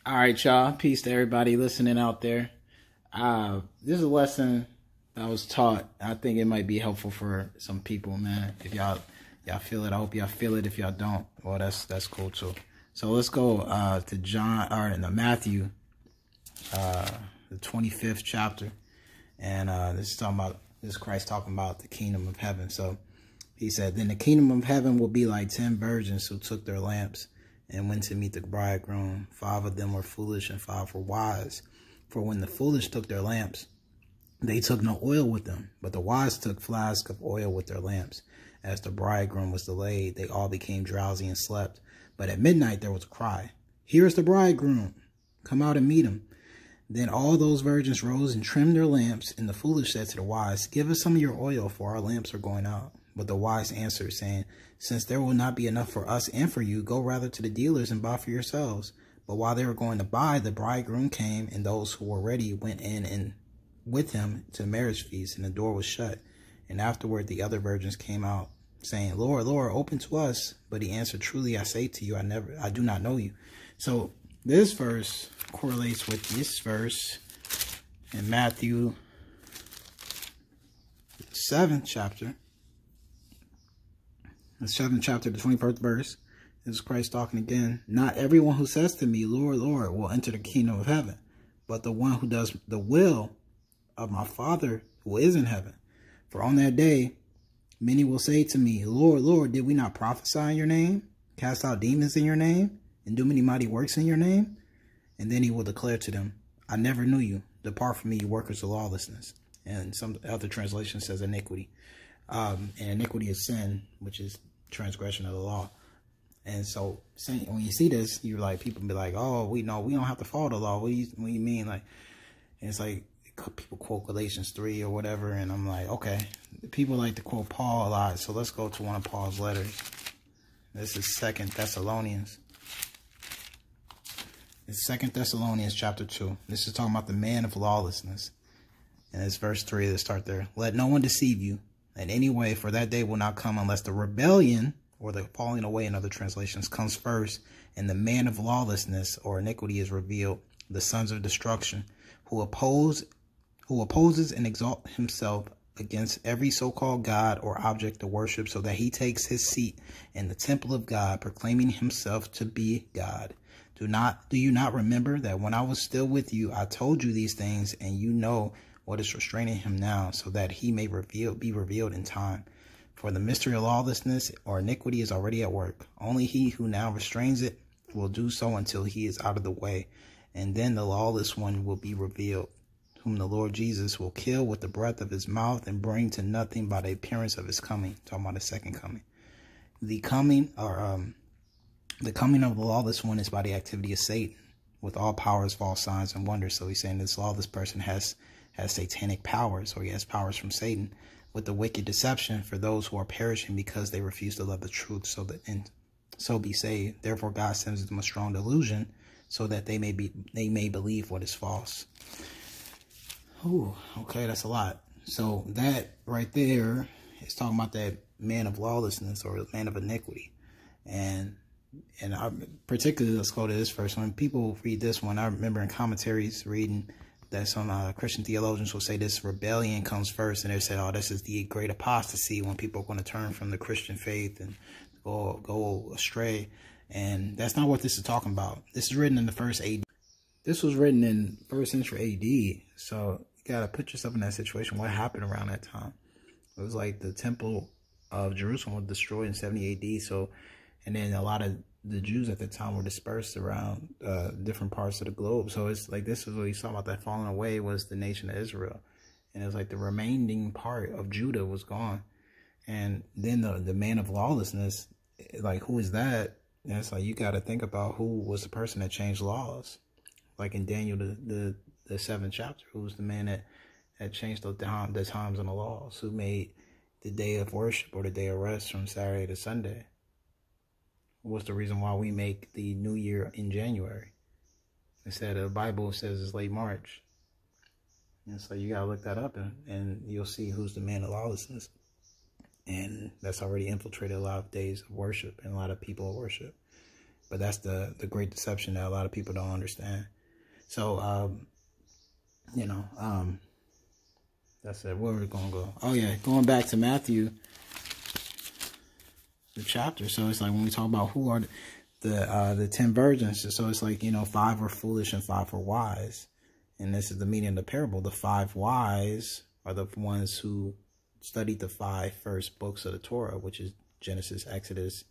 All right, y'all. Peace to everybody listening out there. This is a lesson that was taught. I think it might be helpful for some people, man. If y'all feel it, I hope y'all feel it. If y'all don't, well, that's cool too. So let's go to Matthew, the 25th chapter, and this is Christ talking about the kingdom of heaven. So he said, "Then the kingdom of heaven will be like 10 virgins who took their lamps and went to meet the bridegroom. 5 of them were foolish and 5 were wise. For when the foolish took their lamps, they took no oil with them, but the wise took flasks of oil with their lamps. As the bridegroom was delayed, they all became drowsy and slept. But at midnight there was a cry, 'Here is the bridegroom, come out and meet him.' Then all those virgins rose and trimmed their lamps, and the foolish said to the wise, 'Give us some of your oil, for our lamps are going out.' But the wise answered, saying, 'Since there will not be enough for us and for you, go rather to the dealers and buy for yourselves.' But while they were going to buy, the bridegroom came, and those who were ready went in and with him to the marriage feast, and the door was shut. And afterward the other virgins came out, saying, 'Lord, Lord, open to us.' But he answered, 'Truly I say to you, I do not know you.'" So this verse correlates with this verse in Matthew 7th chapter. The 7th chapter, the 21st verse. This is Christ talking again. "Not everyone who says to me, 'Lord, Lord,' will enter the kingdom of heaven, but the one who does the will of my Father who is in heaven. For on that day, many will say to me, 'Lord, Lord, did we not prophesy in your name, cast out demons in your name, and do many mighty works in your name?' And then he will declare to them, 'I never knew you. Depart from me, you workers of lawlessness.'" And some other translation says iniquity. And iniquity is sin, which is transgression of the law. And so when you see this, you're like, people be like, "Oh, we don't have to follow the law. What do you mean?" Like, and it's like people quote Galatians 3 or whatever, and I'm like, okay. People like to quote Paul a lot, so let's go to one of Paul's letters. This is 2 Thessalonians. It's 2 Thessalonians chapter 2. This is talking about the man of lawlessness. And it's verse 3 that start there. "Let no one deceive you in any way, for that day will not come unless the rebellion," or the falling away in other translations, "comes first, and the man of lawlessness," or iniquity, "is revealed, the sons of destruction, who opposes and exalts himself against every so-called God or object of worship, so that he takes his seat in the temple of God, proclaiming himself to be God. Do you not remember that when I was still with you, I told you these things, and you know what is restraining him now, so that he may be revealed in time. For the mystery of lawlessness or iniquity is already at work. Only he who now restrains it will do so until he is out of the way. And then the lawless one will be revealed, whom the Lord Jesus will kill with the breath of his mouth and bring to nothing by the appearance of his coming." Talking about his second coming. The coming of the lawless one is by the activity of Satan, with all powers, false signs, and wonders. So he's saying this lawless person has satanic powers, or he has powers from Satan, with the wicked deception for those who are perishing because they refuse to love the truth, so be saved. Therefore God sends them a strong delusion, so that they may believe what is false. Ooh, okay, that's a lot. So that right there is talking about that man of lawlessness, or man of iniquity. And I particularly, let's go to this first one. People read this one, I remember in commentaries reading that some Christian theologians will say this rebellion comes first, and they say, "Oh, this is the great apostasy, when people are going to turn from the Christian faith and go astray." And that's not what this is talking about. This is written in the first AD. This was written in 1st century AD. So you got to put yourself in that situation. What happened around that time? It was like the temple of Jerusalem was destroyed in 70 AD. So, and then a lot of the Jews at the time were dispersed around different parts of the globe. So it's like, this is what he's talking about. That falling away was the nation of Israel. And it was like the remaining part of Judah was gone. And then the man of lawlessness, like, who is that? And it's like, you got to think about who was the person that changed laws. Like in Daniel, the 7th chapter, who was the man that changed the times and the laws, who made the day of worship or the day of rest from Saturday to Sunday. What's the reason why we make the new year in January? Instead, the Bible says it's late March. And so you got to look that up, and you'll see who's the man of lawlessness. And that's already infiltrated a lot of days of worship and a lot of people of worship. But that's the great deception that a lot of people don't understand. So, that's it. Where we're going to go? Oh, yeah. Going back to Matthew, the chapter. So it's like when we talk about who are the 10 virgins. So it's like, 5 were foolish and 5 were wise. And this is the meaning of the parable. The 5 wise are the ones who studied the 5 first books of the Torah, which is Genesis, Exodus,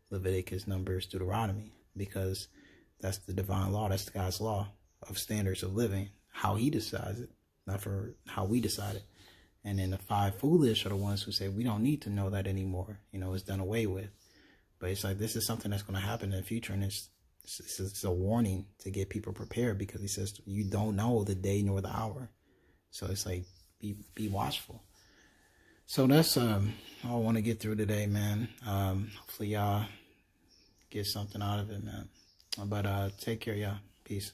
Leviticus, Numbers, Deuteronomy, because that's the divine law. That's God's law of standards of living, how he decides it, not for how we decide it. And then the 5 foolish are the ones who say, we don't need to know that anymore. It's done away with. But it's like, this is something that's going to happen in the future. And it's a warning to get people prepared, because he says, you don't know the day nor the hour. So it's like, be watchful. So that's all I want to get through today, man. Hopefully y'all get something out of it, man. But take care, y'all. Peace.